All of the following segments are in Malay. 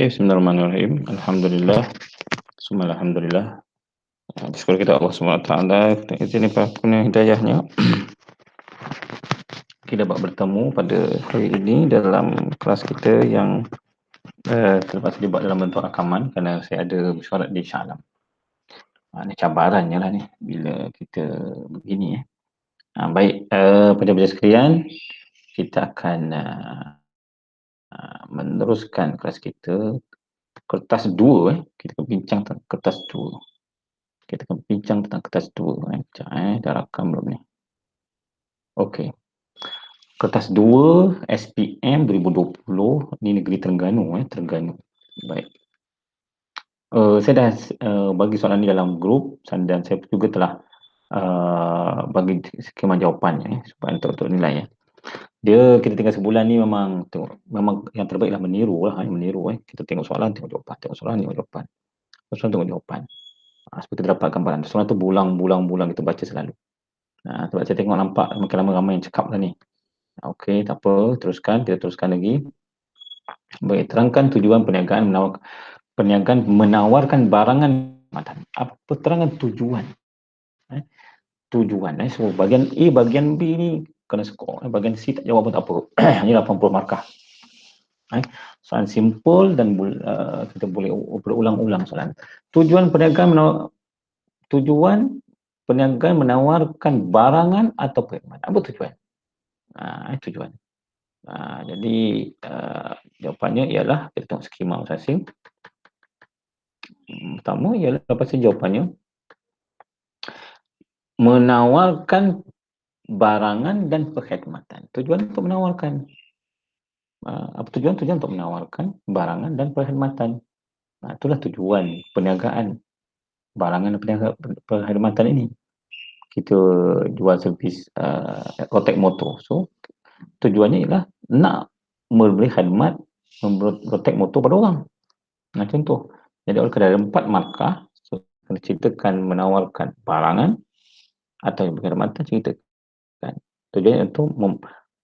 Okey, bismillahirrahmanirrahim. Alhamdulillah, summa alhamdulillah. Bersyukur kita Allah SWT izin punya hidayahnya. Kita dapat bertemu pada hari ini dalam kelas kita yang terpaksa dibuat dalam bentuk rakaman kerana saya ada mesyuarat di Shah Alam. Ini cabarannya lah ni bila kita begini. Baik, pada sekalian, kita akan meneruskan kelas kita. Kertas 2, kita akan bincang tentang kertas 2. Kita akan bincang tentang kertas 2. Sekejap, dah rakam belum ni? Okey. Kertas 2 SPM 2020 ni Negeri Terengganu, Terengganu. Baik. Saya dah bagi soalan ni dalam grup dan saya juga telah bagi skema jawapannya supaya untuk nilai. Dia kita tinggal sebulan ni memang tengok, memang yang terbaik lah meniru lah, kita tengok soalan, tengok jawapan, tengok soalan, tengok jawapan. Soalan tengok jawapan. Supaya kita dapat gambaran. Soalan tu bulang-bulang kita baca selalu. Sebab saya tengok nampak makin lama ramai yang cakap lah ni. Okey, tak apa, kita teruskan lagi. Baik, terangkan tujuan perniagaan menawarkan barangan. Apa terangan tujuan? Tujuan. So, bahagian A, bahagian B ni kena skor. Bahagian C tak jawab pun tak apa. Ini 80 markah. Soalan simple dan kita boleh berulang-ulang soalan. Tujuan perniagaan menawarkan barangan atau perkhidmatan. Apa tujuan? Tujuan. Jadi jawapannya ialah kita tengok skema masing-masing. Pertama ialah apa saja jawapannya? Menawarkan barangan dan perkhidmatan. Tujuan untuk menawarkan. Apa tujuan? Tujuan untuk menawarkan barangan dan perkhidmatan. Itulah tujuan perniagaan. Barangan dan perkhidmatan ini. Kita jual servis rotek motor. So, tujuannya ialah nak memberi khidmat rotek motor pada orang. Contoh. Jadi, oleh kerana ada 4 markah, so, kena ceritakan menawarkan barangan atau perkhidmatan, ceritakan. Tujuannya untuk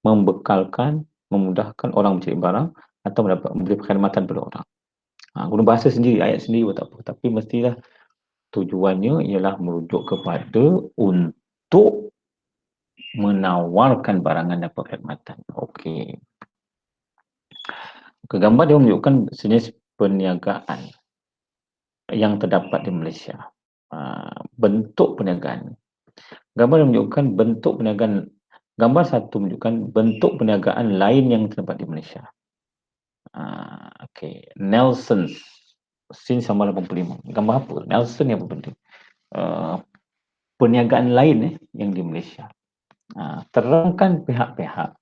membekalkan, memudahkan orang mencari barang atau memberi perkhidmatan pada orang. Guna bahasa sendiri, ayat sendiri pun tak apa. Tapi mestilah tujuannya ialah merujuk kepada untuk menawarkan barangan dan perkhidmatan. Okey. Gambar dia menunjukkan jenis perniagaan yang terdapat di Malaysia. Bentuk perniagaan. Gambar menunjukkan bentuk perniagaan. Gambar satu menunjukkan bentuk perniagaan lain yang terdapat di Malaysia. Okey. Nelson. Sin sama 85. Gambar apa? Nelson yang apa penting? Perniagaan lain yang di Malaysia. Terangkan pihak-pihak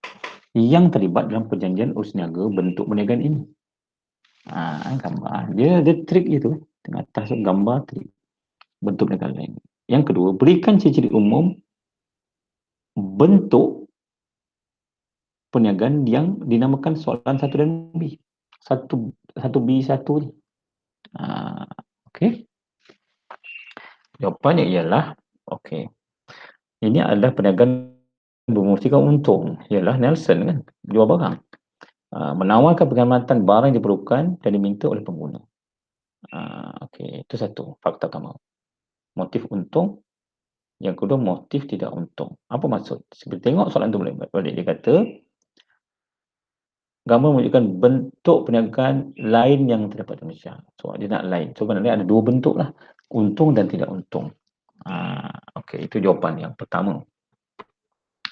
yang terlibat dalam perjanjian urus niaga bentuk perniagaan ini. Gambar. Dia trik itu. Tengah atas gambar trik. Bentuk perniagaan lain. Yang kedua, berikan ciri-ciri umum bentuk perniagaan yang dinamakan soalan 1 dan B. 1B1 ni. Okey. Jawapannya ialah, okey. Ini adalah perniagaan bermestikan untung. Ialah Nelson kan, jual barang. Menawarkan perkhidmatan barang yang diperlukan dan diminta oleh pengguna. Okey, itu satu fakta utama. Motif untung. Yang kedua, motif tidak untung. Apa maksud? Seperti tengok soalan tu balik. Dia kata, gambar menunjukkan bentuk perniagaan lain yang terdapat di Malaysia. So, dia nak lain. So, ada 2 bentuk lah. Untung dan tidak untung. Okey, itu jawapan yang pertama.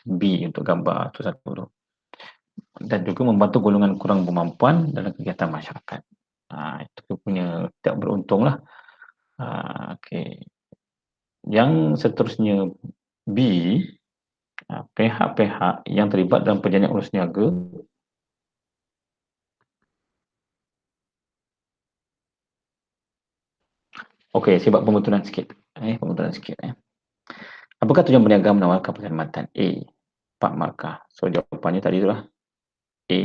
B untuk gambar tu satu tu. Dan juga membantu golongan kurang berkemampuan dalam kegiatan masyarakat. Itu punya tidak beruntung lah. Okey. Yang seterusnya B, pihak-pihak yang terlibat dalam perjanjian urus niaga. Okey, saya buat pembetulan sikit. Apakah tujuan berniaga menawarkan perkhidmatan? A, 4 markah. So, jawapannya tadi itulah. A,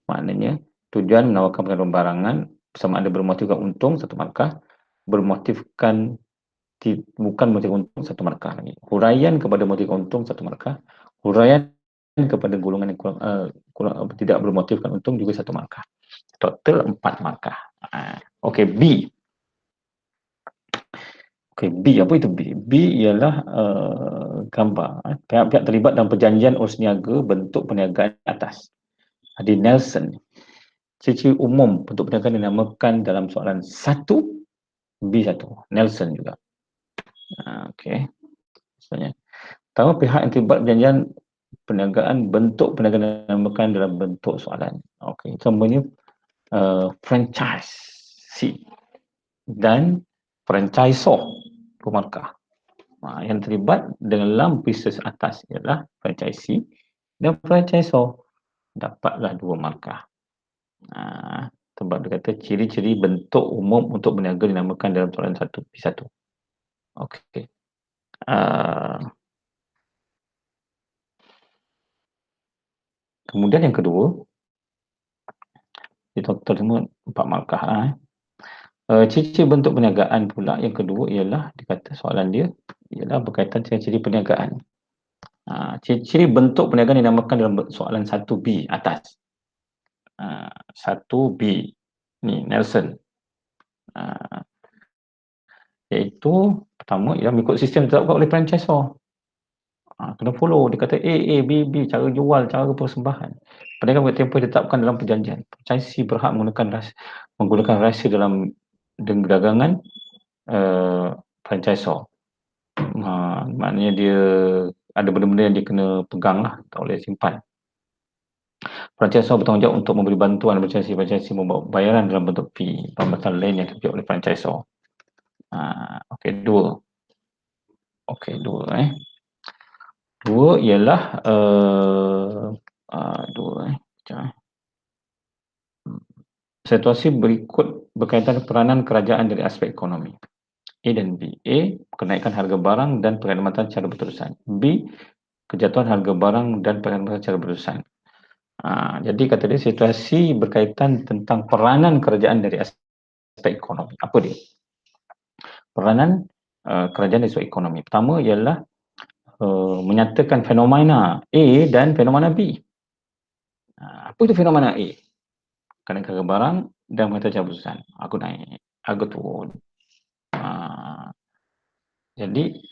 maknanya tujuan menawarkan barangan sama ada bermotifkan untung, 1 markah. Bermotifkan bukan motif untung, 1 markah lagi. Huraian kepada motif untung, 1 markah. Huraian kepada golongan yang kurang tidak bermotifkan untung juga 1 markah. Total 4 markah. Okey, B. Okey, B, apa itu B? B ialah gambar pihak-pihak terlibat dalam perjanjian urus niaga bentuk perniagaan atas. Ada Nelson. Ciri-ciri umum bentuk perniagaan dinamakan dalam soalan 1 B1. Nelson juga. Okey. Maksudnya, pertama pihak yang terlibat perjanjian perniagaan bentuk perniagaan dinamakan dalam bentuk soalan. Okey, contohnya franchise dan franchisor, 2 markah. Yang terlibat dalam bisnes atas ialah franchisee dan franchisor, dapatlah 2 markah. Sebab dia kata ciri-ciri bentuk umum untuk berniaga dinamakan dalam soalan 1B1. Okey. Kemudian yang kedua, dia total semua 4 markah. Ciri-ciri bentuk perniagaan pula yang kedua ialah, dia kata soalan dia ialah berkaitan dengan ciri perniagaan. Ciri-ciri bentuk perniagaan dinamakan dalam soalan 1B atas. 1B ni Nelson, iaitu pertama ialah mengikut sistem ditetapkan oleh franchisor. Kena follow, dia kata A, B, B, cara jual, cara persembahan. Perniagaan bertempoh ditetapkan dalam perjanjian. Franchisee berhak menggunakan rahsia dalam dagangan franchisor. Maknanya dia ada benda-benda yang dia kena pegang lah, tak boleh simpan. Franchisor bertanggungjawab untuk memberi bantuan franchisee membawa bayaran dalam bentuk fee, pembatasan lain yang dipilih oleh franchisor. Okey, dua. Dua ialah situasi berikut berkaitan peranan kerajaan dari aspek ekonomi. A dan B. A, kenaikan harga barang dan perkhidmatan secara berterusan. B, kejatuhan harga barang dan perkhidmatan secara berterusan. Jadi kata dia situasi berkaitan tentang peranan kerajaan dari aspek ekonomi. Apa dia? Peranan kerajaan dari aspek ekonomi. Pertama ialah menyatakan fenomena A dan fenomena B. Apa itu fenomena A? Kenaikan harga barang dan perkhidmatan secara berterusan. Aku naik, aku turun. Jadi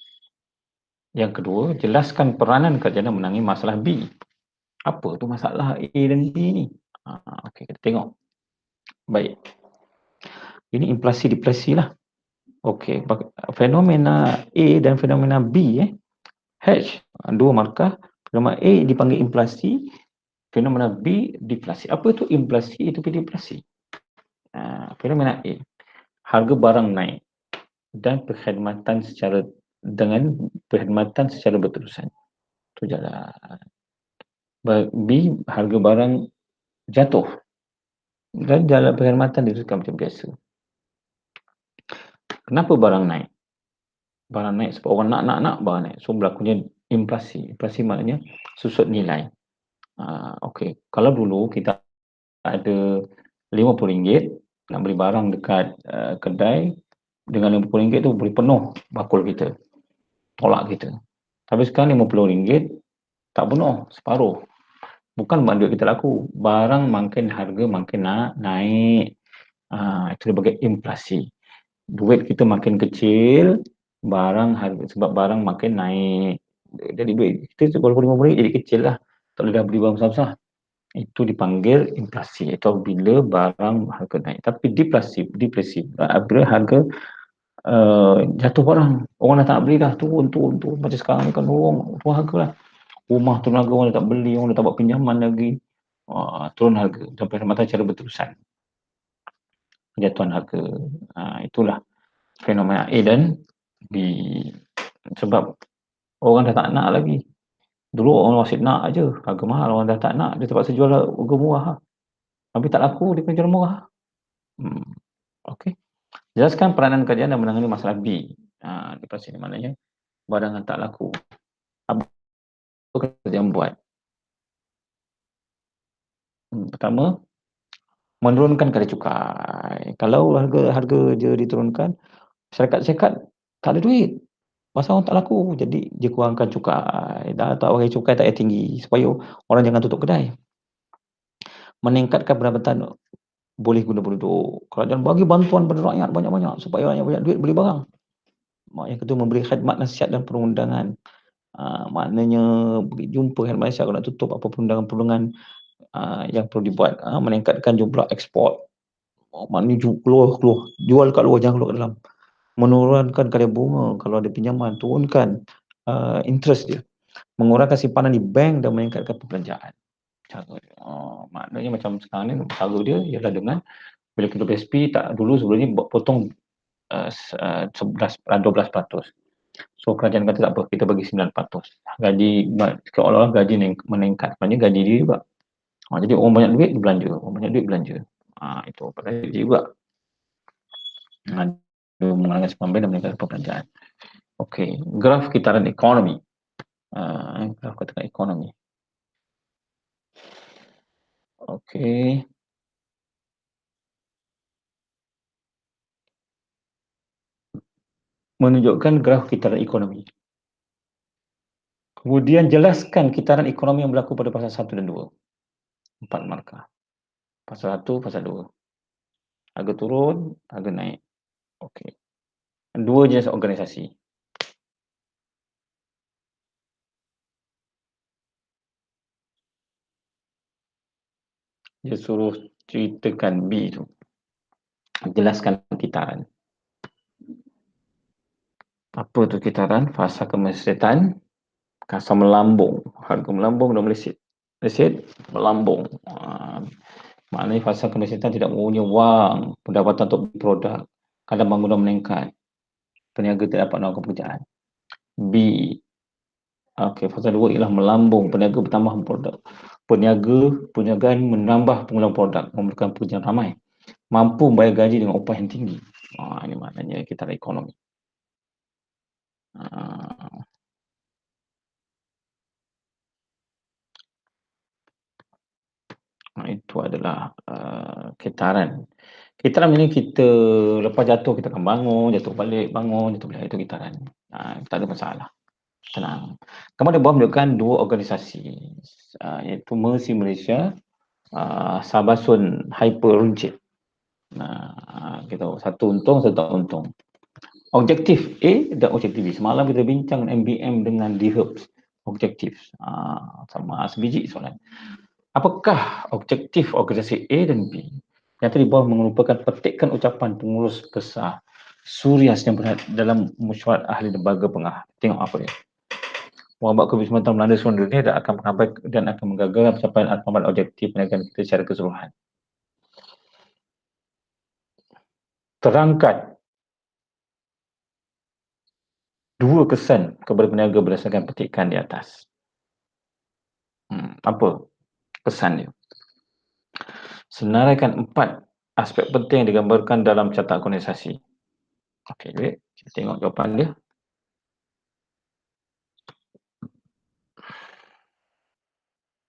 yang kedua, jelaskan peranan kerajaan menangani masalah B. Apa tu masalah A dan B ni? Okey, kita tengok. Baik. Ini inflasi deflasi lah. Okey, fenomena A dan fenomena B H, 2 markah. Fenomena A dipanggil inflasi, fenomena B deflasi. Apa itu inflasi, itu deflasi? Fenomena A, harga barang naik dan perkhidmatan secara berterusan. Itu jalan. B, harga barang jatuh dan jalan perkhidmatan diteruskan macam biasa. Kenapa barang naik? Barang naik sebab orang nak barang naik. So berlakunya inflasi. Inflasi maknanya susut nilai. Okey, kalau dulu kita ada RM50 nak beli barang dekat kedai, dengan RM50 tu boleh penuh bakul kita, tolak kita. Tapi sekarang RM50 tak penuh, separuh. Bukan sebab duit kita laku, barang makin harga makin naik. Itu sebagai inflasi. Duit kita makin kecil, sebab barang makin naik. Jadi duit kita walaupun RM50 jadi kecil lah. Tak boleh dah beli barang besar-besar. Itu dipanggil inflasi, atau bila barang harga naik. Tapi deflasi bila harga jatuh barang, orang dah tak nak beli dah, turun. Macam sekarang ni kan turun harga lah. Rumah turun harga, orang dah tak beli, orang dah tak buat pinjaman lagi. Turun harga dan perkhidmatan secara berterusan. Kejatuhan harga. Itulah fenomena A dan B. Sebab orang dah tak nak lagi. Dulu orang masih nak aje, harga mahal, orang dah tak nak, dia terpaksa jual harga murah. Tapi tak laku, dia kena jual murah. Okey. Jelaskan peranan kerajaan dalam menangani masalah B. Deflasi ni maknanya barang yang tak laku. Apa kerajaan buat? Pertama, menurunkan kadar cukai. Kalau harga je diturunkan, syarikat tak ada duit. Pasal orang tak laku, jadi dia kurangkan cukai. Dah tak bagi cukai tak tinggi supaya orang jangan tutup kedai. Meningkatkan pendapatan boleh guna penduduk. Kerajaan bagi bantuan pada rakyat banyak-banyak supaya rakyat banyak duit beli barang. Yang kedua, memberi khidmat nasihat dan perundangan. Maknanya pergi jumpa khidmat nasihat kalau nak tutup apa perundangan-perundangan yang perlu dibuat, meningkatkan jumlah ekspor. Maknanya keluar, jual kat luar, jangan keluar kat dalam. Menurunkan kadar bunga kalau ada pinjaman, turunkan interest dia. Mengurangkan simpanan di bank dan meningkatkan perbelanjaan. Cara maknanya macam sekarang ni cara dia ialah dengan bila kita PSP tak dulu sebelum ni potong 12%. So kerajaan kata tak apa, kita bagi 9%. Gaji seolah-olah gaji meningkat, sebenarnya gaji dia juga. Jadi orang banyak duit dia belanja, orang banyak duit belanja. Itu pasal dia juga. Mengurangi simpanan bank dan meningkatkan perbelanjaan. Okey, graf kitaran ekonomi. Graf kitaran ekonomi. Okey. Menunjukkan graf kitaran ekonomi. Kemudian jelaskan kitaran ekonomi yang berlaku pada pasal 1 dan 2. 4 markah. Pasal 1, pasal 2. Harga turun, harga naik. Okey. 2 jenis organisasi. Dia suruh ceritakan B tu. Jelaskan kitaran. Apa tu kitaran? Fasa kemaslahatan, kasa melambung. Harga melambung dan meleset. Meleset, melambung. Maknanya fasa kemaslahatan tidak mempunyai wang, pendapatan untuk produk. Kadang bangunan meningkat. Peniaga tidak dapat melakukan pekerjaan. B. Okey, fasa 2 ialah melambung. Peniaga bertambah produk. Perniagaan menambah penggunaan produk, memerlukan pekerjaan ramai. Mampu membayar gaji dengan upah yang tinggi. Ini maknanya kitaran ekonomi. Itu adalah kitaran. Kitaran ini kita lepas jatuh kita akan bangun, jatuh balik, bangun, jatuh balik. Itu kitaran. Tak ada masalah. Tenang. Kemudian bawah menunjukkan 2 organisasi, iaitu Mercy Malaysia, Sabasun Hyper Runcit. Kita satu untung, satu tak untung. Objektif A dan objektif B. Semalam kita bincang MBM dengan DHERBS. Objektif. Sama sebiji soalan. Apakah objektif organisasi A dan B? Yang tadi bawah merupakan petikan ucapan pengurus besar Surias yang berada dalam mesyuarat ahli lembaga pengah. Tengok apa dia. Wabak COVID-19 melanda seluruh dunia dan akan menggagalkan pencapaian format objektif perniagaan kita secara keseluruhan. Terangkan 2 kesan kepada peniaga berdasarkan petikan di atas. Apa kesan dia? Senaraikan 4 aspek penting yang digambarkan dalam carta organisasi. Okey, baik. Kita tengok jawapan dia.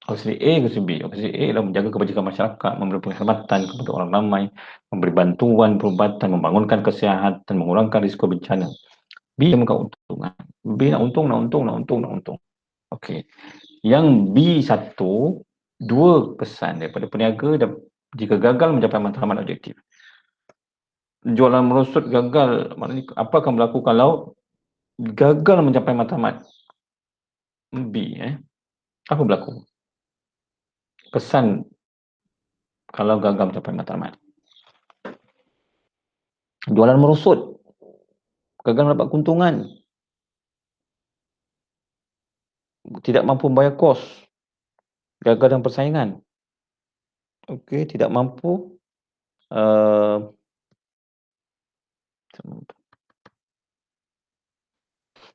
Organisasi A, organisasi B. Organisasi A adalah menjaga kebajikan masyarakat, memberi penghormatan kepada orang ramai, memberi bantuan perubatan, membangunkan kesihatan, mengurangkan risiko bencana. B yang keuntungan. B nak untung. Okey. Yang B1, 2 kesan daripada peniaga dan jika gagal mencapai matlamat objektif. Jualan merosot gagal, maknanya apa akan berlaku kalau gagal mencapai matlamat B? Apa berlaku? Kesan kalau gagal mencapai matlamat. Jualan merosot, gagal mendapat keuntungan, tidak mampu membayar kos, gagal dalam persaingan. Okey, tidak mampu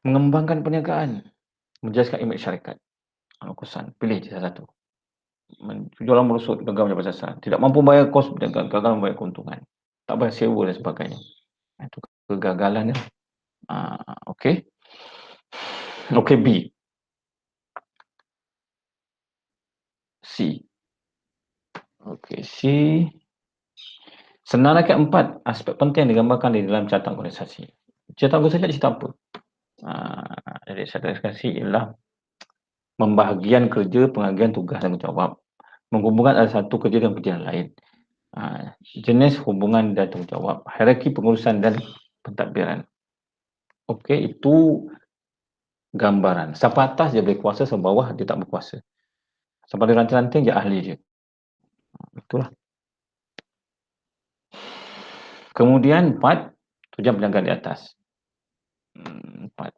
mengembangkan perniagaan, menjelaskan imej syarikat. Kesan, pilih je salah satu. Jualan merosot, gagal mencapai sasaran. Tidak mampu bayar kos, gagal membayar keuntungan. Tak bayar sewa dan sebagainya. Itu kegagalan dia. Okey. Okey, B. C. Okey, C. Senaraikan 4 aspek penting yang digambarkan di dalam carta organisasi. Carta organisasi nak cerita apa? Jadi carta organisasi ialah membahagian kerja, pembahagian tugas dan tanggungjawab. Menghubungkan ada satu kerja dengan kerja yang lain. Jenis hubungan dan tanggungjawab, hierarki pengurusan dan pentadbiran. Okey, itu gambaran. Siapa atas dia boleh kuasa, siapa bawah dia tak berkuasa. Siapa ada ranting-ranting dia ahli je. Itulah. Kemudian 4, tujuan perniagaan di atas. 4.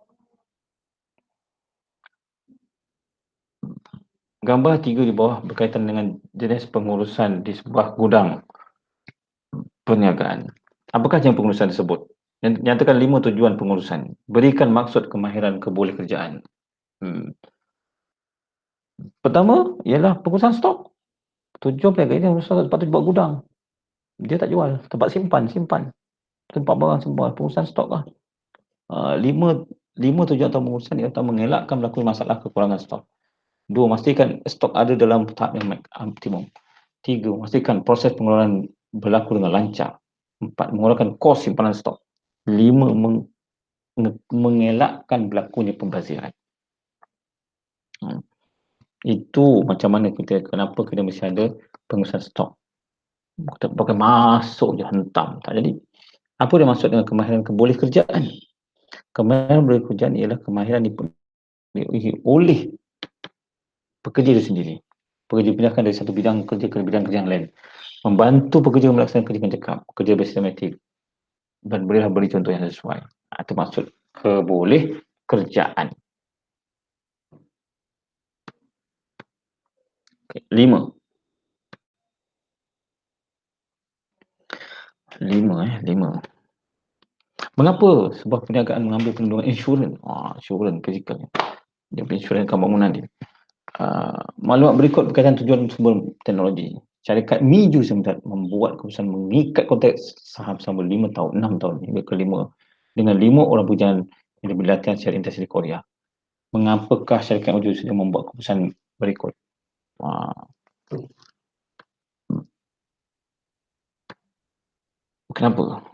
Gambar 3 di bawah berkaitan dengan jenis pengurusan di sebuah gudang perniagaan. Apakah jenis pengurusan tersebut? Nyatakan 5 tujuan pengurusan. Berikan maksud kemahiran kebolehkerjaan. Pertama ialah pengurusan stok. Tujuan perniagaan ini sepatutnya buat gudang. Dia tak jual, tempat simpan. Tempat barang simpan, pengurusan stok lah. 5 tujuan atau pengurusan ialah mengelakkan berlaku masalah kekurangan stok. 2, memastikan stok ada dalam tahap yang optimum. 3, memastikan proses pengeluaran berlaku dengan lancar. 4, mengurangkan kos simpanan stok. 5, mengelakkan berlakunya pembaziran. Itu macam mana kenapa kita mesti ada pengurusan stok. Kita pakai masuk je, hentam. Tak jadi. Apa dia maksud dengan kemahiran kebolehkerjaan? Kemahiran kebolehkerjaan ialah kemahiran dipenuhi oleh pekerja itu sendiri. Pekerja dipindahkan dari satu bidang kerja ke bidang kerja yang lain. Membantu pekerja melaksanakan kerja dengan cekap, kerja bersistematik, dan bolehlah beri contoh yang sesuai. Itu maksud kebolehkerjaan. 5. 5. Mengapa sebuah perniagaan mengambil perlindungan insurans? Insurans fizikal. Dia punya insurans bangunan dia. Maklumat berikut berkaitan tujuan sumber teknologi. Syarikat Miju Limited membuat keputusan mengikat kontrak saham selama 5 tahun, 6 tahun hingga ke-5 dengan 5 orang pejalan yang diberi latihan secara intensif di Korea. Mengapakah syarikat Miju sudah membuat keputusan berikut? Kenapa?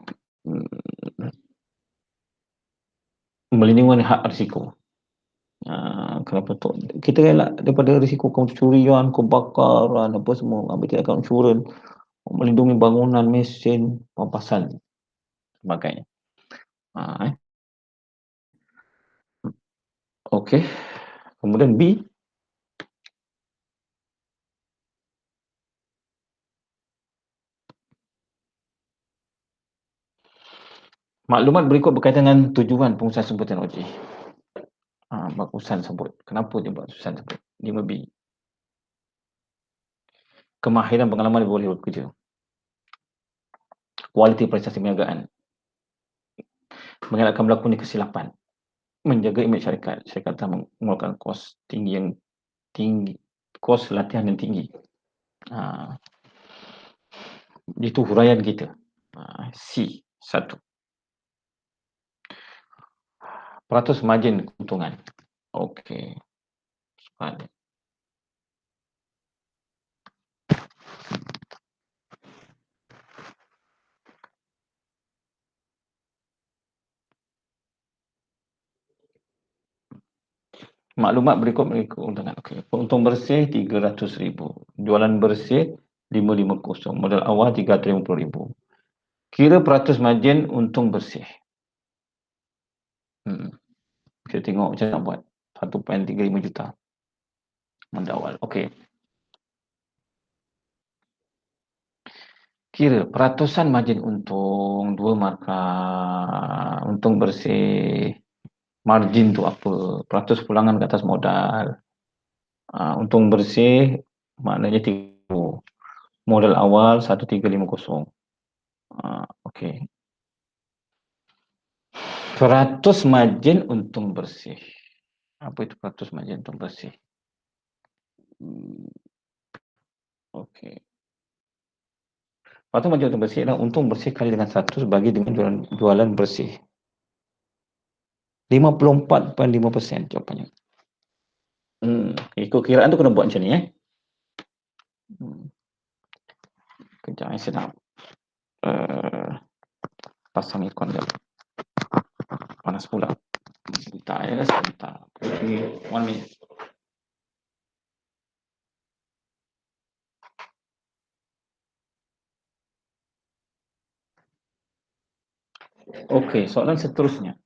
Melindungi hak risiko. Kenapa tu? Kita elak daripada risiko curian, kebakaran, apa semua, ambil tindakan insurans, melindungi bangunan, mesin, pampasan, sebagainya. Okey. Kemudian B, maklumat berikut berkaitan dengan tujuan pengusahaan sumber teknologi. Urusan sebut. Kenapa dia buat urusan sebut? 5B. Kemahiran pengalaman boleh bekerja. Kualiti prestasi perniagaan. Mengelakkan berlakunya kesilapan. Menjaga imej syarikat. Syarikat telah mengeluarkan kos tinggi, kos latihan yang tinggi. Itu huraian kita. C. 1. Peratus margin keuntungan. Okey. Maklumat berikut keuntungan. Untung bersih 300,000. Jualan bersih 550. Modal awal 350,000. Kira peratus margin untung bersih. Kita tengok macam nak buat. 1.35 juta. Modal awal. Okey. Kira peratusan margin untung, 2 markah, untung bersih. Margin tu apa? Peratus pulangan ke atas modal. Untung bersih maknanya 3. Modal awal 1350. Okey. Peratus margin untung bersih. Apa itu peratus margin untung bersih? Okey. Peratus margin untung bersih adalah untung bersih kali dengan 100 bagi dengan jualan bersih. 54.5% jawapannya. Ikut kiraan tu kena buat macam ni. Kejap saya nak pasang ikon dia. Panas pula. Sebentar. Okay, 1 minute. Okey, soalan seterusnya.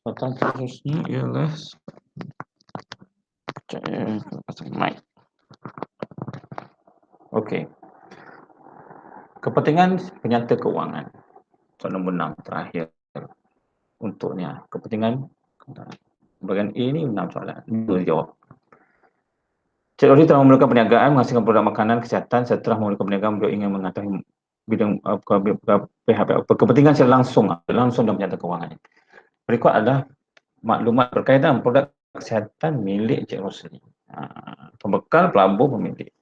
Soalan seterusnya ialah pasang mic. Okey. Kepentingan penyata keuangan. Soalan nombor 6 terakhir untuknya. Kepentingan bahagian A ni 6 soalan. 2 jawab. Cik Rosli telah memulakan perniagaan, menghasilkan produk makanan, kesihatan. Setelah memulakan perniagaan, beliau ingin mengetahui bidang pihak kepentingan secara langsung dan penyata keuangan. Berikut adalah maklumat berkaitan produk kesihatan milik Cik Rosli. Pembekal, pelabur, pemilik.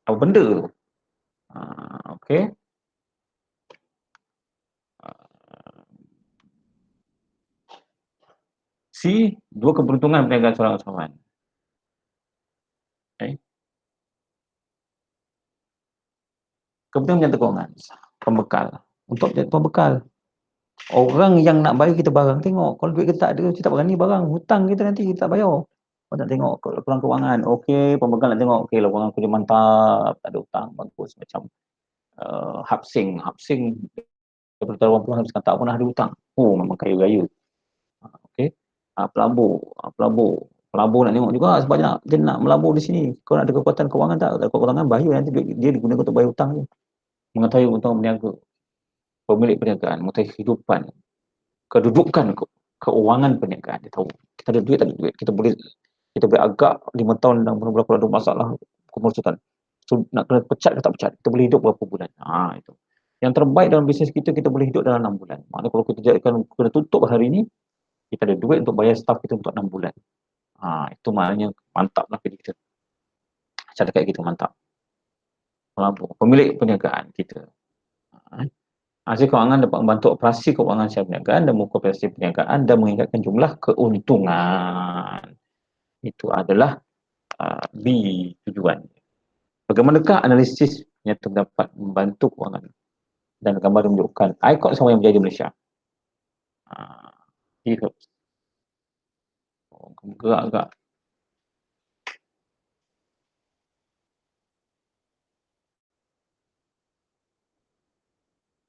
Apa benda tu? Okey. C. Dua keberuntungan perniagaan seorang usahawan. Okay. Kepentingan penyata keuangan. Pembekal. Untuk pembekal. Orang yang nak bayar kita barang, tengok. Kalau duit kita tak ada, kita tak berani barang. Hutang kita nanti kita tak bayar. Kau nak tengok kurang keuangan. Okey, pembekal nak tengok. Okey, laporan kerja mantap. Tak ada hutang. Bagus. Macam Hapsing. Hapsing daripada tahun 80-an sekarang tak pernah ada hutang. Oh, memang kaya raya. Okey. Pelabur. Pelabur nak tengok juga sebab dia nak melabur di sini. Kau nak ada kekuatan keuangan tak? Ada kekuatan bayar nanti dia digunakan untuk bayar hutang je. Mengetahui untung berniaga. Pemilik perniagaan. Mengetahui kehidupan. Kedudukan keuangan perniagaan. Dia tahu. Kita ada duit, tak ada duit. Kita boleh agak 5 tahun dan berapa ada masalah kemersukan. So, nak kena pecat ke tak pecat? Kita boleh hidup berapa bulan? Itu. Yang terbaik dalam bisnes kita boleh hidup dalam 6 bulan. Maknanya kalau kita kena tutup hari ni, kita ada duit untuk bayar staff kita untuk 6 bulan. Itu maknanya mantap lah kita. Syarikat kita mantap. Pemilik perniagaan kita. Hasil kewangan dapat membantu operasi kewangan secara perniagaan dan mengukur operasi perniagaan dan meningkatkan jumlah keuntungan. Itu adalah B, tujuan. Bagaimanakah analisis yang terdapat membantu kewangan dan gambar menunjukkan ICOT sama yang berjaya di Malaysia. Gerak-gerak.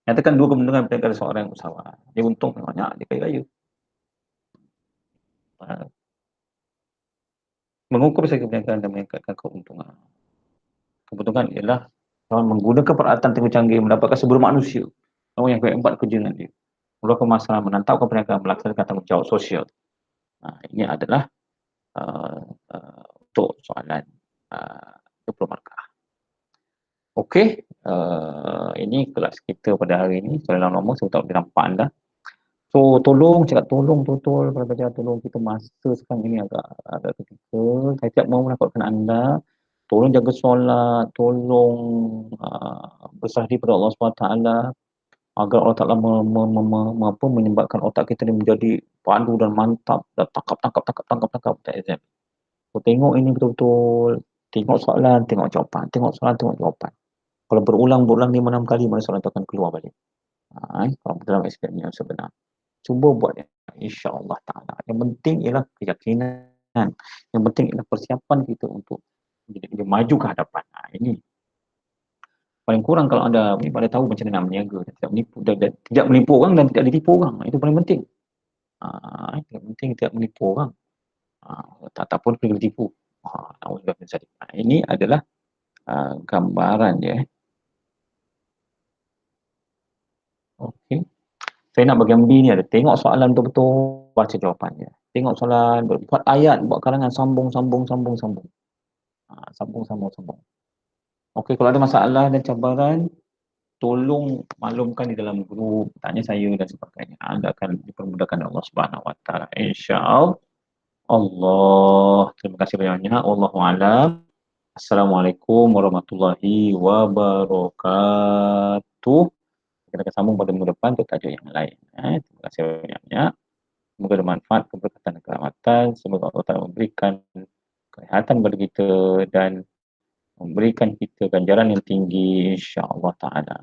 Nyatakan dua kepentingan perniagaan seorang usahawan. Dia untung banyak, dia kaya raya. Mengukur proses perniagaan dan meningkatkan keuntungan. Keuntungan ialah menggunakan peralatan teknologi canggih mendapatkan sebelum manusia. Orang yang keempat kerja dengan dia. Melakukan masalah, menantaukan perniagaan, melaksanakan tanggungjawab sosial. Ini adalah untuk soalan 20 markah. Okey, ini kelas kita pada hari ini. Soalan nombor saya tak boleh nampak anda. So, tolong cakap tolong betul pada pelajar, tolong kita masa sekarang ini agak kritikal. Saya tidak mahu menakutkan anda. Tolong jaga solat, tolong berserah diri pada Allah SWT agar Allah Ta'ala menyebabkan otak kita ini menjadi padu dan mantap dan tangkap exam. So, tengok ini betul-betul, tengok soalan, tengok jawapan, tengok soalan, tengok jawapan. Kalau berulang 5-6 kali, mana soalan itu akan keluar balik. Kalau dalam aspek yang sebenar. Cuba buat ya, insya-Allah Ta'ala. Yang penting ialah keyakinan. Yang penting ialah persiapan kita untuk maju ke hadapan. Ini paling kurang kalau anda tahu macam mana nak berniaga, tidak menipu orang dan tidak ditipu orang. Itu paling penting. Yang penting tidak menipu orang. Tak pun kena ditipu. Ini adalah gambaran dia. Okey. Saya nak bagian B ni ada. Tengok soalan betul-betul, baca jawapannya. Tengok soalan, buat ayat, buat karangan, sambung. Sambung. Okey, kalau ada masalah dan cabaran, tolong maklumkan di dalam grup, tanya saya dan sebagainya. Anda akan dipermudahkan Allah Subhanahu Wa Taala. Insya-Allah. Terima kasih banyak-banyak. Wallahu a'lam. Assalamualaikum warahmatullahi wabarakatuh. Kita akan sambung pada minggu depan untuk tajuk yang lain. Terima kasih banyak-banyak. Semoga bermanfaat, keberkatan dan keselamatan. Semoga Allah Ta'ala memberikan kesihatan kepada kita dan memberikan kita ganjaran yang tinggi, insya-Allah Ta'ala.